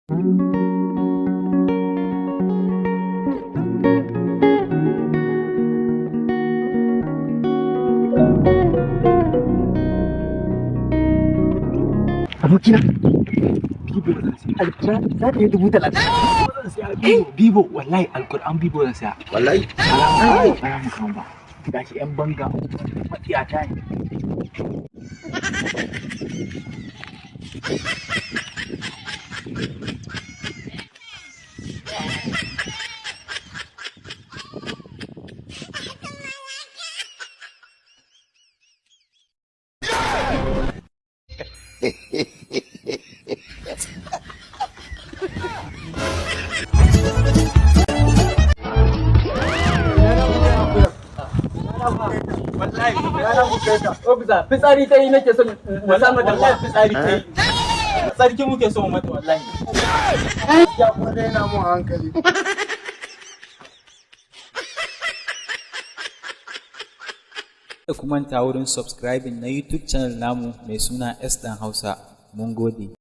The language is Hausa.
Abokina, Bibo zan siya. Alƙur'an za ta yi 30,000. Zan siya Bibo, wallahi Alƙur'an Bibo zan siya. Wallahi? Bara mu kan ba. Gashi 'yan banga matsiyata ne. Fitsari ta yi nake son musamman da wallahi fitsari ta yi. Sarki muke so mata wallahi. Ya kuma daina mun hankali. Da kuma ta wurin subscribing na YouTube channel namu mai suna S Dan Hausa. Mun gode.